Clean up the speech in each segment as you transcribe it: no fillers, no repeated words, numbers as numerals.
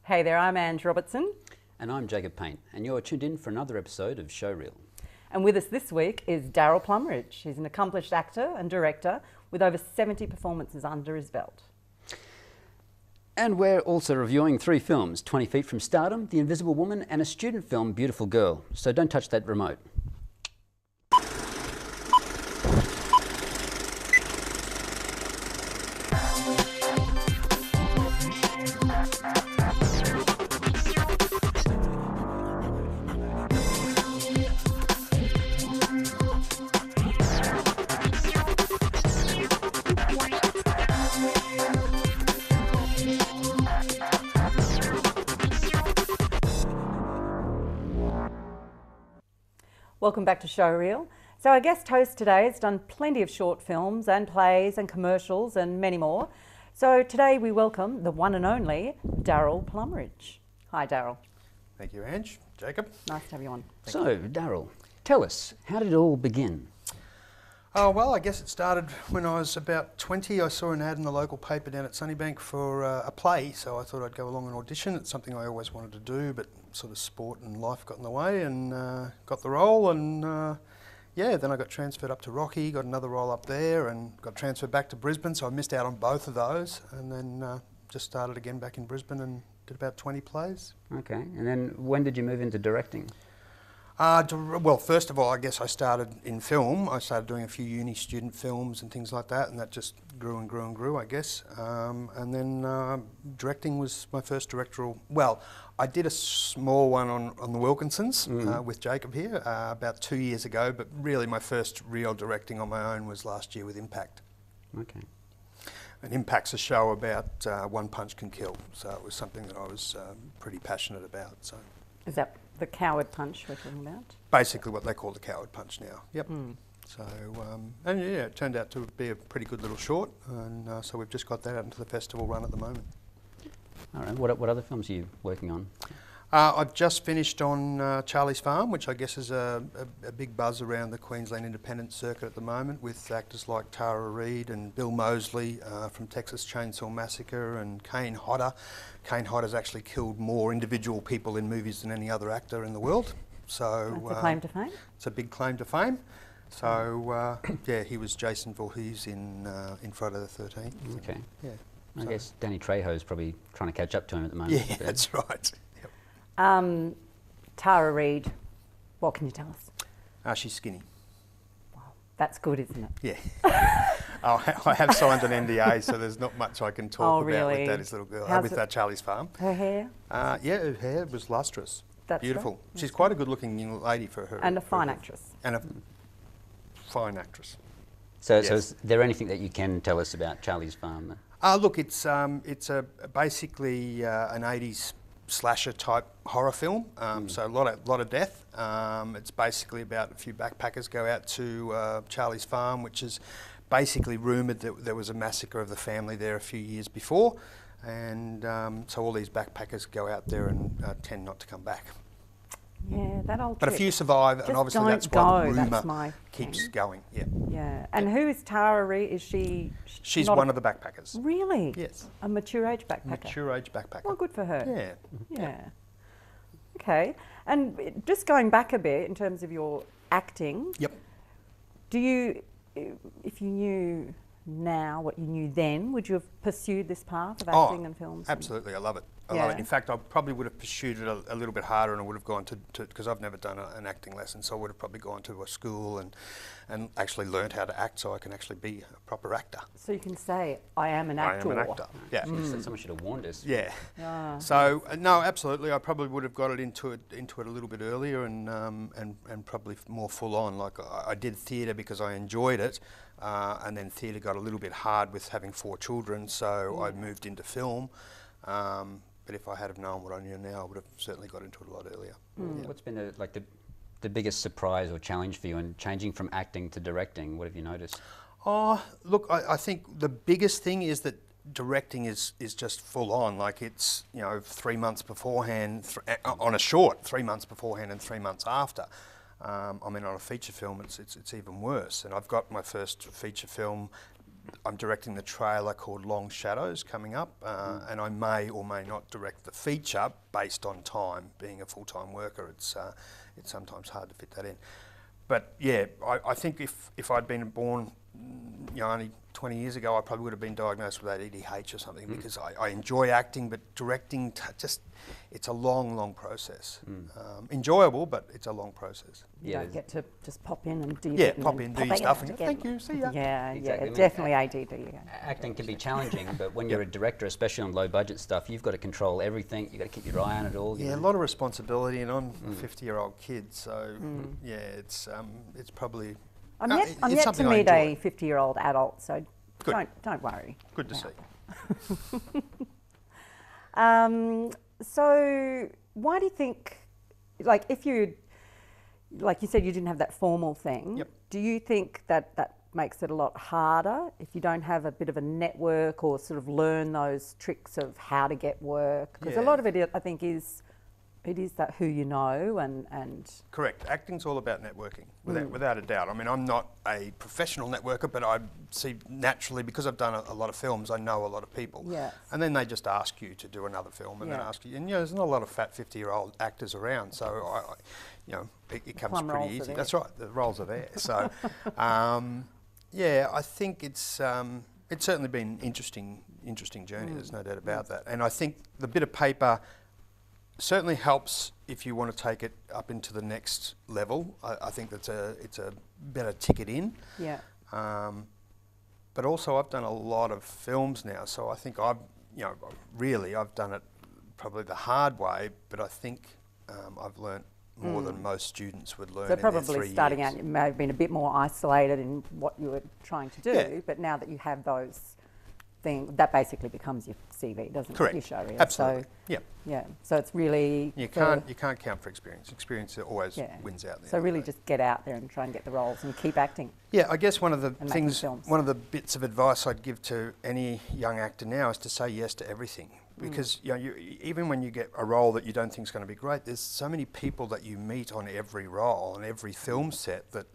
Hey there, I'm Ange Robertson. And I'm Jacob Paint, and you're tuned in for another episode of Showreel. And with us this week is Darrell Plumridge. He's an accomplished actor and director with over 70 performances under his belt. And we're also reviewing 3 films, 20 Feet from Stardom, The Invisible Woman, and a student film, Beautiful Girl. So don't touch that remote. Welcome back to Showreel. So our guest host today has done plenty of short films and plays and commercials and many more. So today we welcome the one and only Darrell Plumridge. Hi Darrell. Thank you, Ange. Jacob. Nice to have you on. So, Darrell, tell us, how did it all begin? Oh, well, I guess it started when I was about 20. I saw an ad in the local paper down at Sunnybank for a play, so I thought I'd go along and audition. It's something I always wanted to do, but sort of sport and life got in the way, and got the role, and yeah, then I got transferred up to Rocky, got another role up there, and got transferred back to Brisbane, so I missed out on both of those, and then just started again back in Brisbane and did about 20 plays. Okay, and then when did you move into directing? Well, first of all, I guess I started in film. I started doing a few uni student films and things like that, and that just grew and grew and grew, I guess. And then directing was my first directorial. Well, I did a small one on the Wilkinsons with Jacob here about 2 years ago, but really my first real directing on my own was last year with Impact. Okay. And Impact's a show about one punch can kill, so it was something that I was pretty passionate about. So. Is that the coward punch we're talking about? Basically what they call the coward punch now, yep. So, and yeah, it turned out to be a pretty good little short, and so we've just got that out into the festival run at the moment. All right, what other films are you working on? I've just finished on Charlie's Farm, which I guess is a big buzz around the Queensland independent circuit at the moment, with actors like Tara Reid and Bill Moseley from Texas Chainsaw Massacre, and Kane Hodder. Kane Hodder's actually killed more individual people in movies than any other actor in the world. So that's a claim to fame? It's a big claim to fame. So yeah, he was Jason Voorhees in Friday the 13th. Okay. Yeah. I guess Danny Trejo's probably trying to catch up to him at the moment. Yeah, that's right. Tara Reid, what can you tell us? She's skinny. Wow, that's good, isn't it? Yeah. I have signed an NDA, so there's not much I can talk about with Daddy's little girl, with that Charlie's Farm. Her hair? Yeah, her hair was lustrous. That's beautiful. Right. She's quite a good-looking young lady for her. And a fine actress. And a fine actress. So, yes. So is there anything that you can tell us about Charlie's Farm? Look, it's basically an 80s slasher type horror film, so a lot of death. It's basically about a few backpackers go out to Charlie's Farm, which is basically rumoured that there was a massacre of the family there a few years before, and so all these backpackers go out there and tend not to come back. Yeah, that old But trick. a few survive, Just and obviously don't that's why the go. rumour keeps going. Yeah. Yeah, and who is Tara Reid? Is she? She's one of the backpackers. Really? Yes. A mature age backpacker. Mature age backpacker. Well, good for her. Yeah. Yeah. Okay, and just going back a bit in terms of your acting. Yep. Do you, if you knew now what you knew then, would you have pursued this path of acting and films? Absolutely, I love it. I love it. In fact, I probably would have pursued it a little bit harder, and I would have gone to because I've never done an acting lesson, so I would have probably gone to a school and actually learned how to act, so I can actually be a proper actor. So you can say, I am an actor. I am an actor, yeah. Someone should have warned us. Yeah. So, no, absolutely, I probably would have got it into it a little bit earlier and probably more full on. Like I did theatre because I enjoyed it, and then theatre got a little bit hard with having 4 children, so I moved into film. But if I had have known what I knew now, I would have certainly got into it a lot earlier. Yeah. What's been the biggest surprise or challenge for you in changing from acting to directing? What have you noticed? Oh, look, I think the biggest thing is that directing is just full on. Like it's 3 months beforehand on a short, 3 months beforehand and 3 months after. I mean, on a feature film, it's even worse. And I've got my first feature film I'm directing the trailer called Long Shadows coming up, and I may or may not direct the feature based on time. Being a full-time worker, it's sometimes hard to fit that in. But yeah, I think if I'd been born, only 20 years ago, I probably would have been diagnosed with ADHD or something, because I enjoy acting, but directing it's a long process. Enjoyable, but it's a long process. You don't get to just pop in and do your bit pop and in, then do pop your stuff, out and again. thank you, see ya. Yeah, Exactly. I mean, definitely ADD. Yeah. Acting can be challenging, but when you're a director, especially on low budget stuff, you've got to control everything. You've got to keep your eye on it all. Yeah, a lot of responsibility, and I'm a 50-year-old kid, so yeah, it's probably. I'm yet to something I meet enjoy. a 50-year-old adult, so Good. don't worry. Good to see. So why do you think, like you said, you didn't have that formal thing. Yep. Do you think that makes it a lot harder if you don't have a bit of a network or sort of learn those tricks of how to get work? Because a lot of it, I think, is that who you know and. Correct. Acting's all about networking, without a doubt. I mean, I'm not a professional networker, but I see naturally, because I've done a lot of films, I know a lot of people. Yes. And then they just ask you to do another film, and then ask you. And there's not a lot of fat 50-year-old actors around, so it comes Plum pretty roles are easy. there. That's right. The roles are there. So, yeah, I think it's certainly been an interesting journey. There's no doubt about that. And I think the bit of paper certainly helps if you want to take it up into the next level. I think it's a better ticket in. Yeah. But also I've done a lot of films now, so I think I've done it probably the hard way, but I think I've learnt more than most students would learn So in their 3 probably starting years. out, you may have been a bit more isolated in what you were trying to do, Yeah. but now that you have those things, that basically becomes your CV, doesn't Correct. it? Your showreel. Absolutely. So, Yeah. yeah. So it's really You can't count for experience. Experience always wins out. So really just get out there and try and get the roles and keep acting. Yeah, I guess one of the making things, films. one of the bits of advice I'd give to any young actor now is to say yes to everything. Because even when you get a role that you don't think is going to be great, there's so many people that you meet on every role, on every film set, that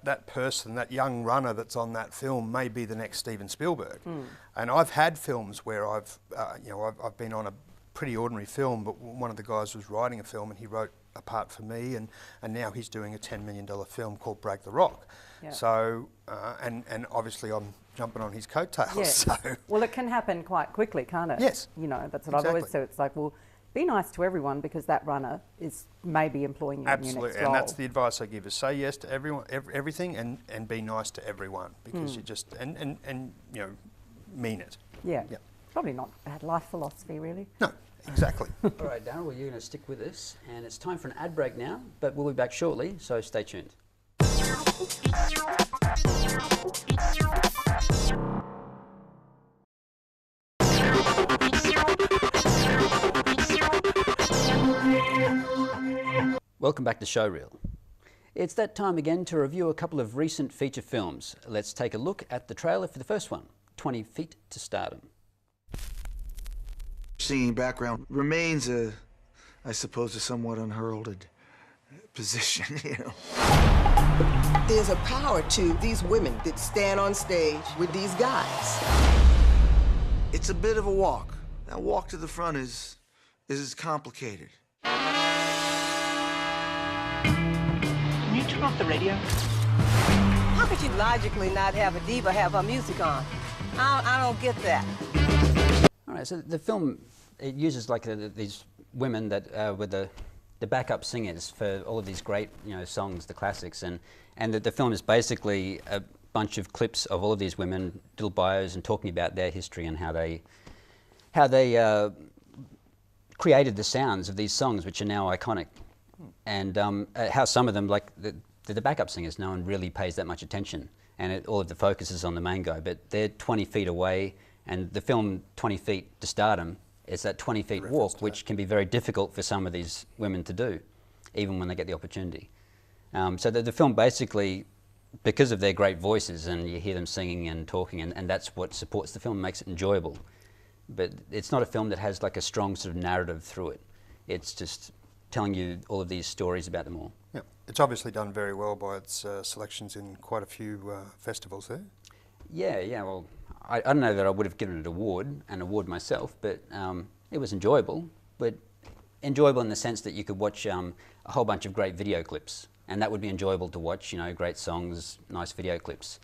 that person, that young runner that's on that film may be the next Steven Spielberg. And I've had films where I've been on a pretty ordinary film, but one of the guys was writing a film and he wrote a part for me, and now he's doing a $10 million film called Break the Rock. Yeah. So, and obviously I'm jumping on his coattails. Yeah. So. Well, it can happen quite quickly, can't it? Yes. That's what I've always Exactly. said. It's like, well, be nice to everyone, because that runner is maybe employing you in your Absolutely, next and role. that's the advice I give: is say yes to everyone, everything, and be nice to everyone, because you just and mean it. Yeah. Yep. Probably not bad life philosophy, really. No, exactly. All right, Darrell, well, you're going to stick with us, and it's time for an ad break now, but we'll be back shortly, so stay tuned. Welcome back to Showreel. It's that time again to review a couple of recent feature films. Let's take a look at the trailer for the first one, 20 Feet to Stardom. Singing background remains I suppose, a somewhat unheralded position, There's a power to these women that stand on stage with these guys. It's a bit of a walk. That walk to the front is complicated. Can you turn off the radio? How could you logically not have a diva have her music on? I don't get that. All right, so the film, it uses like these women that were the backup singers for all of these great songs, the classics, and the film is basically a bunch of clips of all of these women, little bios, and talking about their history and how they created the sounds of these songs, which are now iconic, and how some of them, like the backup singers, no one really pays that much attention, and all of the focus is on the main guy, but they're 20 feet away, and the film 20 Feet to Stardom is that 20 feet walk, which can be very difficult for some of these women to do, even when they get the opportunity. So the film basically, because of their great voices, and you hear them singing and talking, and that's what supports the film, makes it enjoyable. But it's not a film that has like a strong sort of narrative through it. It's just telling you all of these stories about them all. Yeah, it's obviously done very well by its selections in quite a few festivals there. Yeah. Well, I don't know that I would have given it an award myself, but it was enjoyable. But enjoyable in the sense that you could watch a whole bunch of great video clips, and that would be enjoyable to watch. You know, great songs, nice video clips.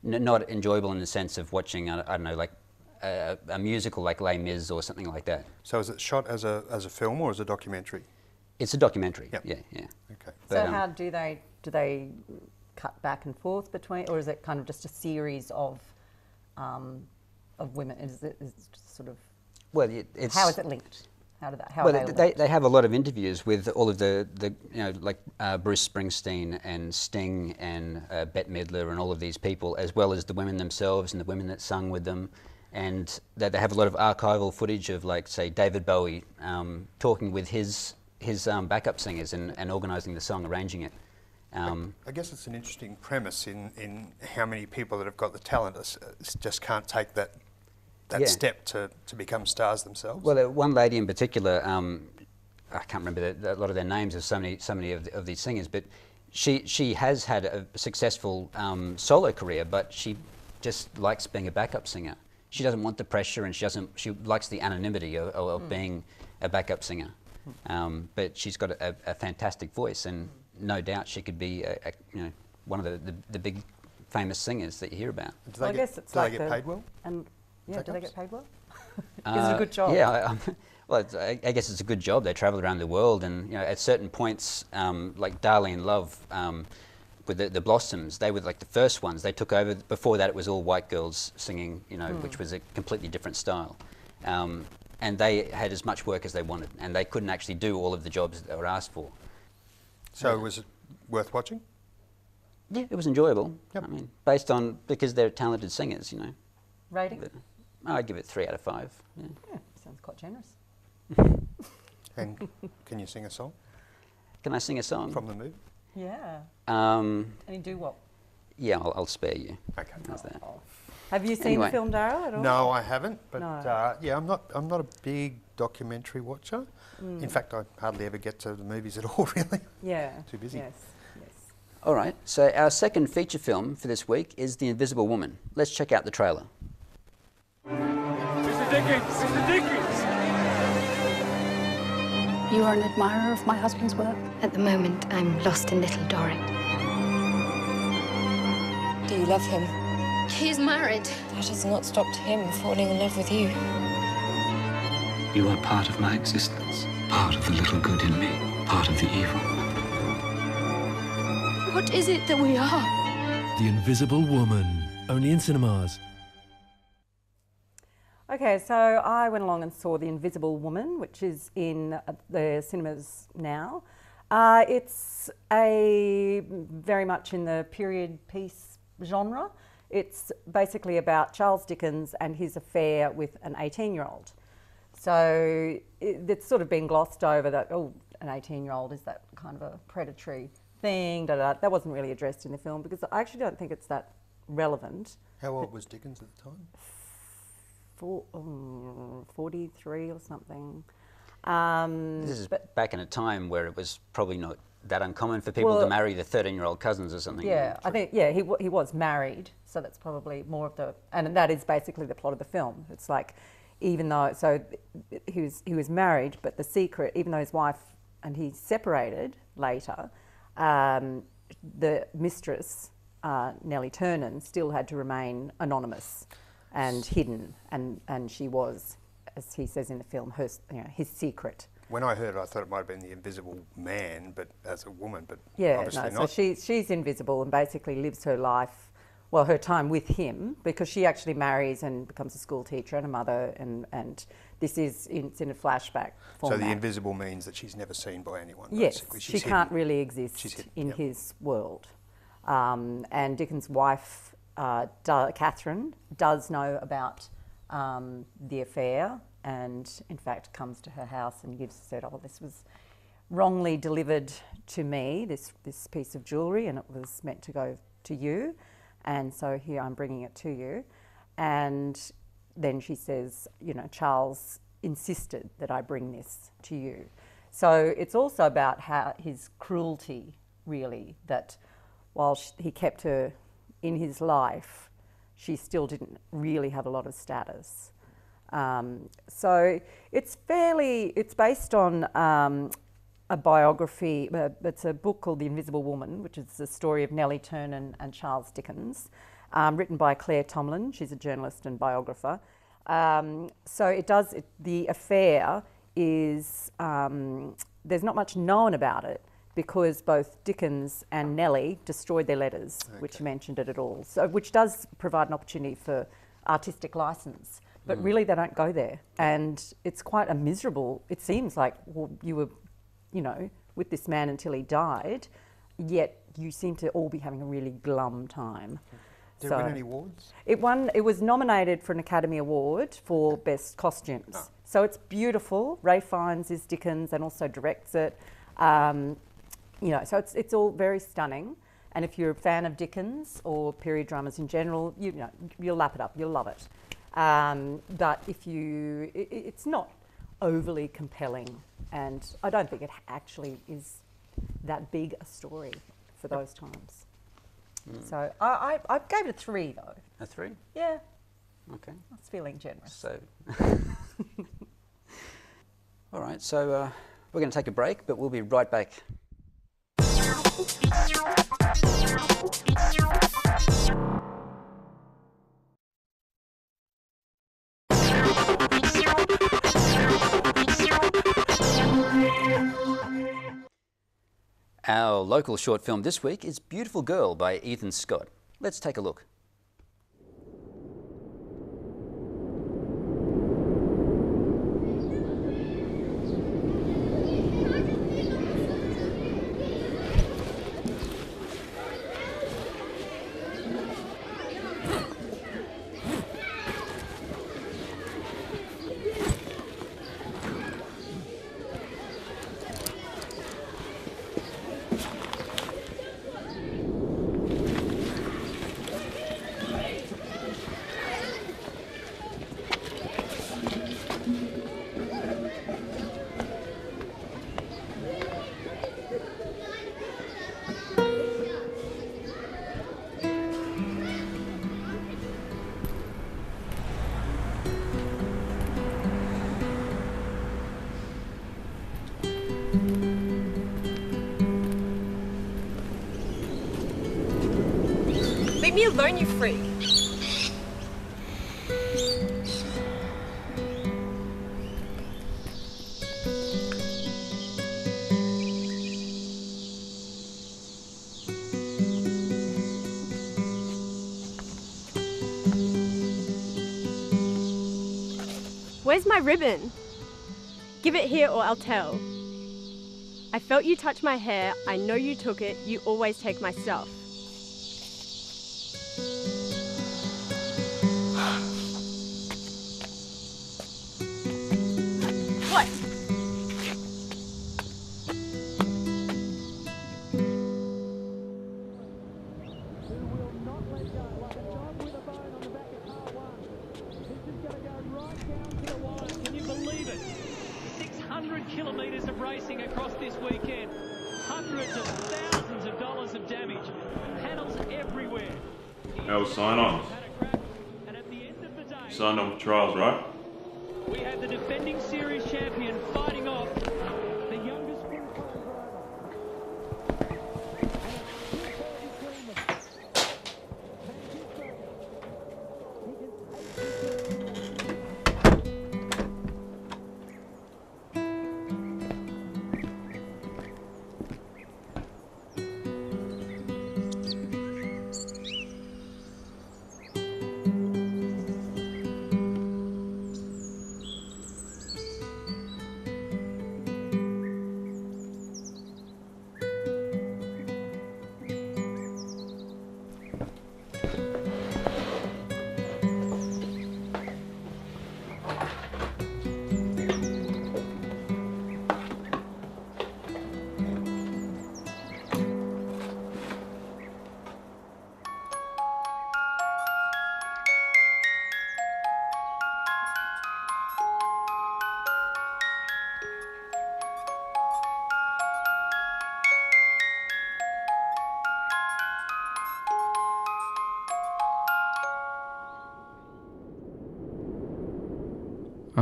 Not enjoyable in the sense of watching, I don't know, like a musical like Les Mis or something like that. So is it shot as a film or as a documentary? It's a documentary. Yep. Yeah. Okay. So how do they cut back and forth between, or is it kind of just a series of women? Is it just sort of? Well, it's how is it linked? How well, are they they have a lot of interviews with all of the you know, like Bruce Springsteen and Sting and Bette Midler and all of these people, as well as the women themselves and the women that sung with them. And they have a lot of archival footage of, like, say, David Bowie talking with his backup singers and organising the song, arranging it. I guess it's an interesting premise in how many people that have got the talent just can't take that step to become stars themselves. Well, one lady in particular, I can't remember a lot of their names of so many of these singers, but she has had a successful solo career, but she just likes being a backup singer. She doesn't want the pressure, and she likes the anonymity of being a backup singer. But she's got a fantastic voice, and no doubt she could be you know, one of the big famous singers that you hear about. Well, I guess it's do like they get paid well? And yeah, do they Backups? get paid well? Is it a good job? Yeah, well, I guess it's a good job. They travel around the world, and you know, at certain points, like Darlene Love, with the Blossoms, they were like the first ones. They took over. Before that, it was all white girls singing, you know, which was a completely different style. And they had as much work as they wanted, and they couldn't actually do all of the jobs that they were asked for. So was it worth watching? Yeah, it was enjoyable. Yep. I mean, because they're talented singers, you know. Rating? But I'd give it 3 out of 5. Yeah. Yeah, sounds quite generous. And can you sing a song Can I sing a song? from the movie? Yeah. Um, And you do what? yeah, I'll spare you. Okay. How's that? Have you seen Anyway. the film, Darrell, at all? No, I haven't. But No. yeah, I'm not a big documentary watcher. In fact, I hardly ever get to the movies at all, really. Yeah. Too busy. Yes. All right, so our second feature film for this week is The Invisible Woman. Let's check out the trailer. Mr. Dickens! Mr. Dickens! You are an admirer of my husband's work? At the moment, I'm lost in Little Dorrit. Do you love him? He's married. That has not stopped him falling in love with you. You are part of my existence, part of the little good in me, part of the evil. What is it that we are? The Invisible Woman, only in cinemas. Okay, so I went along and saw The Invisible Woman, which is in the cinemas now. It's very much in the period piece genre. It's basically about Charles Dickens and his affair with an 18-year-old. So it's sort of been glossed over that, oh, an 18-year-old, is that kind of a predatory thing? That wasn't really addressed in the film, because I actually don't think it's that relevant. How old was Dickens at the time? 43 or something. This is back in a time where it was probably not that uncommon for people to marry their 13-year-old cousins or something. Yeah, I think, yeah, he was married, so that's probably more of the, and that is basically the plot of the film. It's like, even though, so he was married, but the secret, even though his wife and he separated later, the mistress, Nellie Ternan, still had to remain anonymous and hidden, and she was, as he says in the film, his secret. When I heard it, I thought it might have been the Invisible Man, but as a woman, but yeah, obviously no, not. So she's invisible and basically lives her life, well, her time with him, because she actually marries and becomes a school teacher and a mother, and this is it's in a flashback format. So the invisible means that she's never seen by anyone, yes, basically. she can't really exist in his world. And Dickens' wife, Catherine, does know about the affair, and in fact comes to her house and said, oh, this was wrongly delivered to me, this piece of jewellery, and it was meant to go to you, and so here I'm bringing it to you. And then she says, you know, Charles insisted that I bring this to you. So it's also about how his cruelty, really, that while he kept her in his life, she still didn't really have a lot of status. So it's based on a biography. It's a book called The Invisible Woman, which is the story of Nellie Turner and Charles Dickens, written by Claire Tomlin. She's a journalist and biographer. So the affair is, there's not much known about it because both Dickens and Nellie destroyed their letters, which mentioned it at all. So, which does provide an opportunity for artistic license. But really they don't go there. And it's quite a miserable, it seems like, well, you were, with this man until he died, yet you seem to all be having a really glum time. Did it win any awards? It was nominated for an Academy Award for Best Costumes. Oh. So it's beautiful. Ray Fiennes is Dickens and also directs it. So it's all very stunning. And if you're a fan of Dickens or period dramas in general, you'll lap it up. You'll love it. But it's not overly compelling, and I don't think it actually is that big a story for those times. So I gave it a 3 though. A 3? Yeah. Okay. I was feeling generous. So, all right. So we're going to take a break, but we'll be right back. Our local short film this week is Beautiful Girl by Ethan Scott. Let's take a look. Leave me alone, you freak. Where's my ribbon? Give it here or I'll tell. I felt you touch my hair. I know you took it. You always take my stuff. What? Can you believe it? 600 kilometres of racing across this weekend. Hundreds of thousands of dollars of damage. Panels everywhere. How was sign-ons? You signed on for trials, right? We have the defending series champion fighting off the youngest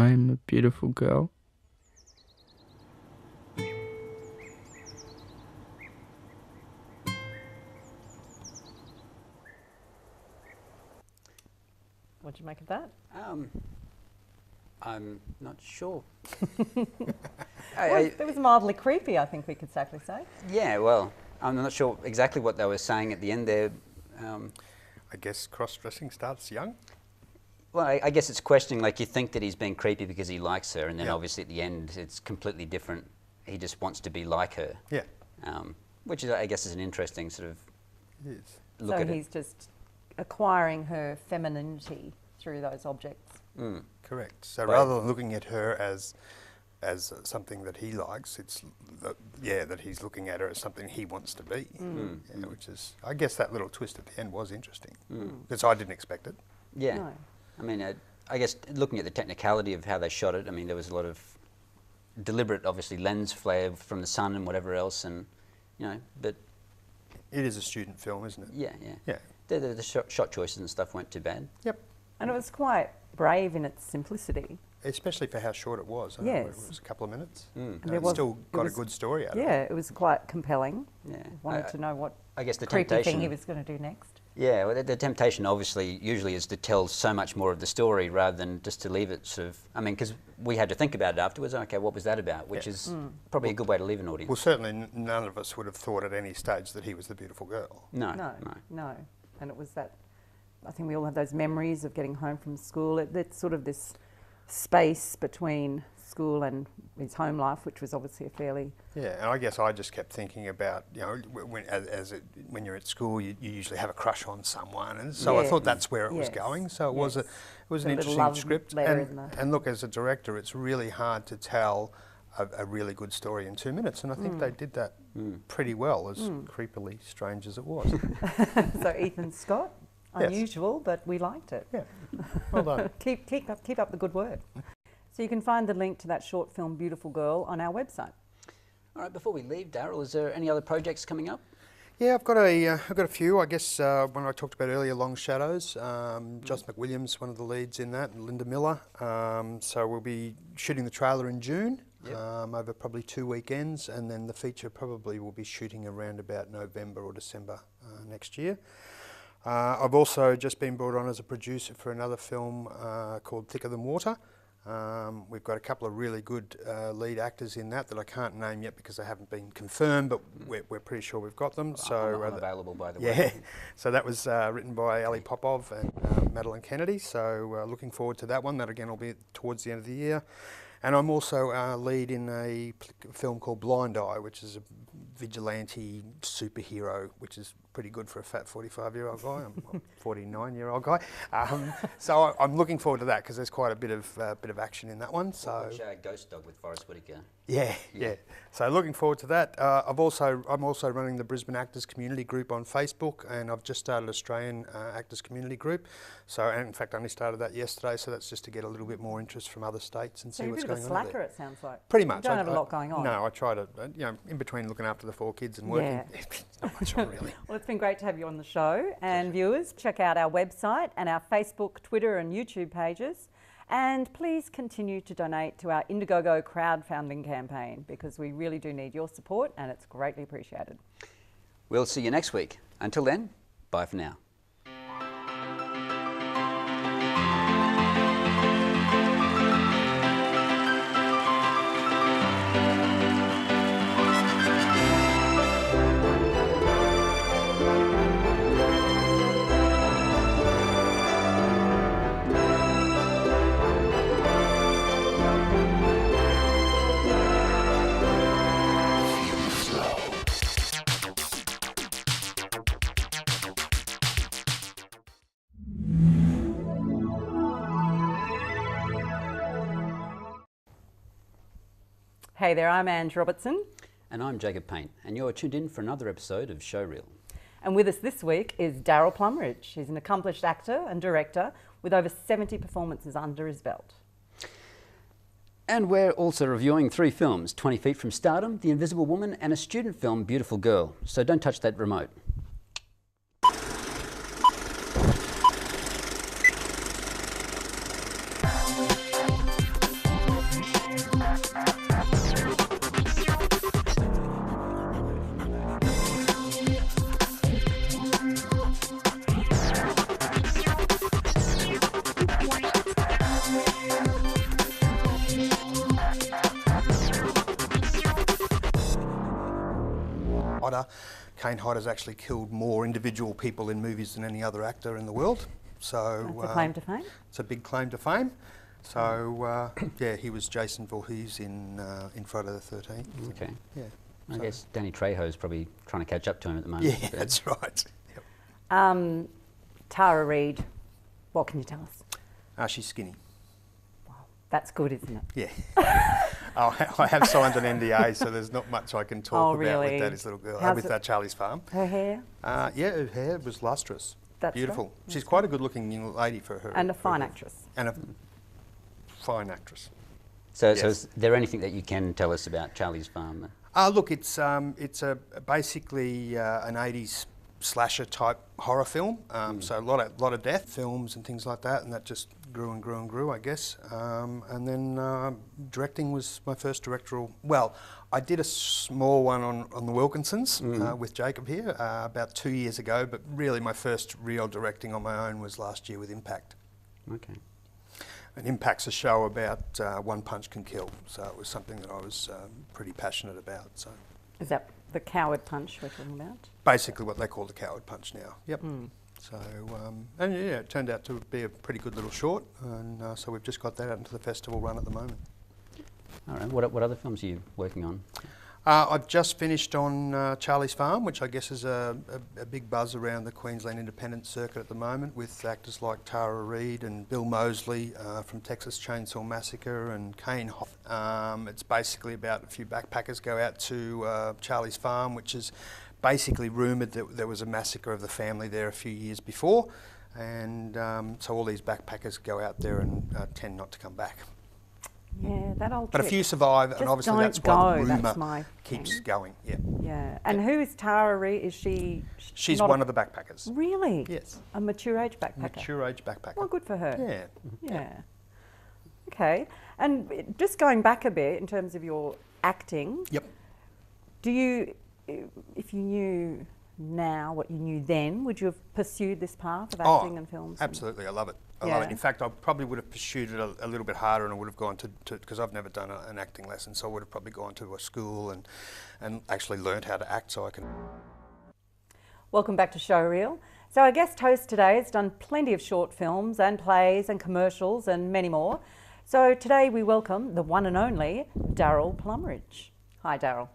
I'm a beautiful girl. What do you make of that? I'm not sure. It was mildly creepy, I think we could safely say. Yeah, well, I'm not sure exactly what they were saying at the end there. I guess cross-dressing starts young. Well, I guess it's questioning, like, you think that he's being creepy because he likes her, and then obviously at the end it's completely different. He just wants to be like her. Yeah. Which is, I guess, is an interesting sort of look so at it. he's just acquiring her femininity through those objects. Mm. Correct. So rather than looking at her as something that he likes, it's that he's looking at her as something he wants to be. Yeah, which is, I guess, that little twist at the end was interesting because I didn't expect it. Yeah. No. I mean, I guess looking at the technicality of how they shot it, I mean, there was a lot of deliberate, obviously, lens flare from the sun and whatever else, and but it is a student film, isn't it? Yeah. The shot choices and stuff weren't too bad. Yep. And it was quite brave in its simplicity. Especially for how short it was. Yes. It was a couple of minutes. And it still got a good story out of it. Yeah, it was quite compelling. Yeah. Wanted to know what I guess the creepy temptation thing he was going to do next. Yeah, well, the temptation obviously usually is to tell so much more of the story rather than just to leave it sort of, I mean, because we had to think about it afterwards, okay, what was that about, which is probably a good way to leave an audience. Well, certainly none of us would have thought at any stage that he was the beautiful girl. No. And it was that, I think we all have those memories of getting home from school. It's sort of this space between school and his home life, which was obviously a fairly... Yeah, and I guess I just kept thinking about, when you're at school, you usually have a crush on someone, and so I thought that's where it was going. So it was an interesting script. And look, as a director, it's really hard to tell a really good story in 2 minutes, and I think they did that pretty well, as creepily strange as it was. So Ethan Scott, unusual, but we liked it. Yeah, well done. keep up the good work. So you can find the link to that short film, Beautiful Girl, on our website. All right, before we leave, Darrell, is there any other projects coming up? Yeah, I've got a few. I guess when I talked about earlier, Long Shadows, Joss McWilliams, one of the leads in that, and Linda Miller. So we'll be shooting the trailer in June, over probably 2 weekends, and then the feature probably will be shooting around about November or December next year. I've also just been brought on as a producer for another film called Thicker Than Water. We've got a couple of really good lead actors in that I can't name yet because they haven't been confirmed, but we're pretty sure we've got them. So I'm available, by the way. Yeah, so that was written by Ali Popov and Madeline Kennedy, so looking forward to that one. That again will be towards the end of the year. And I'm also lead in a film called Blind Eye, which is a vigilante superhero, which is pretty good for a fat 45-year-old guy. I'm a 49-year-old guy. So I'm looking forward to that because there's quite a bit of action in that one. So watch Ghost Dog with Forrest Whitaker. Yeah. So looking forward to that. I'm also running the Brisbane Actors Community Group on Facebook, and I've just started Australian Actors Community Group. So, and in fact, I only started that yesterday. So that's just to get a little bit more interest from other states and see what's going on. You're a bit of a slacker, it sounds like. Pretty much. You don't have a lot going on. No, I try to, in between looking after the 4 kids and working, it's not much on really. Well, it's been great to have you on the show. And viewers, check out our website and our Facebook, Twitter and YouTube pages. And please continue to donate to our Indiegogo crowdfunding campaign because we really do need your support and it's greatly appreciated. We'll see you next week. Until then, bye for now. Hey there, I'm Ange Robertson. And I'm Jacob Payne, and you're tuned in for another episode of Showreel. And with us this week is Darrell Plumridge. He's an accomplished actor and director with over 70 performances under his belt. And we're also reviewing 3 films, 20 Feet from Stardom, The Invisible Woman, and a student film, Beautiful Girl. So don't touch that remote. Hodder. Kane Hodder's actually killed more individual people in movies than any other actor in the world. So that's a claim to fame. It's a big claim to fame. So yeah, he was Jason Voorhees in Friday the 13th. Okay. Yeah. I guess Danny Trejo's probably trying to catch up to him at the moment. Yeah, that's right. Yep. Tara Reid, what can you tell us? She's skinny. Wow, that's good, isn't it? Yeah. I have signed an NDA, so there's not much I can talk about with Daddy's little girl, with Charlie's Farm. Her hair? Yeah, her hair was lustrous. That's beautiful. Right. She's quite a good-looking young lady for her. And a fine actress. And a fine actress. So is there anything that you can tell us about Charlie's Farm? Look, it's basically an 80s slasher type horror film. So a lot of death films and things like that, and that just grew and grew and grew, I guess. And then directing was my first directorial. Well, I did a small one on the Wilkinsons with Jacob here about 2 years ago, but really my first real directing on my own was last year with Impact. Okay. And Impact's a show about one punch can kill, so it was something that I was pretty passionate about. So, is that the coward punch we're talking about? Basically, what they call the coward punch now. Yep. So, and yeah, it turned out to be a pretty good little short, and so we've just got that out into the festival run at the moment. All right. What other films are you working on? I've just finished on Charlie's Farm, which I guess is a big buzz around the Queensland independent circuit at the moment, with actors like Tara Reid and Bill Moseley from Texas Chainsaw Massacre and Kane Hodder. It's basically about a few backpackers go out to Charlie's Farm, which is basically rumoured that there was a massacre of the family there a few years before, and so all these backpackers go out there and tend not to come back. Yeah, that old But trick. a few survive, and obviously that's why the rumour keeps going. Yeah. Yeah. And who is Tara Reid? Is she? She's one of the backpackers. Really? Yes. A mature age backpacker. Mature age backpacker. Well, good for her. Yeah. Yeah. Okay. And just going back a bit in terms of your acting. Yep. Do you, if you knew now what you knew then, would you have pursued this path of acting and films? Absolutely, I love it. I love it. In fact, I probably would have pursued it a little bit harder, and I would have gone to because I've never done an acting lesson, so I would have probably gone to a school and actually learned how to act so I can. Welcome back to Showreel. So our guest host today has done plenty of short films and plays and commercials and many more. So today we welcome the one and only Darrell Plumridge. Hi, Darrell.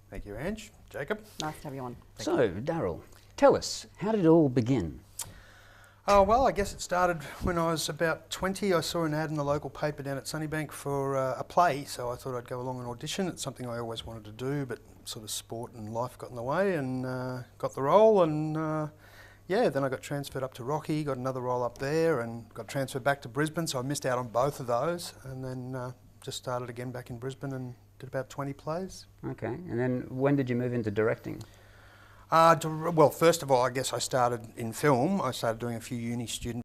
Thank you, Ange. Jacob. Nice to have you on. So, Darrell, tell us, how did it all begin? Oh, well, I guess it started when I was about 20. I saw an ad in the local paper down at Sunnybank for a play, so I thought I'd go along and audition. It's something I always wanted to do, but sort of sport and life got in the way, and got the role, and yeah, then I got transferred up to Rocky, got another role up there, and got transferred back to Brisbane, so I missed out on both of those, and then just started again back in Brisbane and did about 20 plays. Okay, and then when did you move into directing? Well, first of all, I guess I started in film. I started doing a few uni student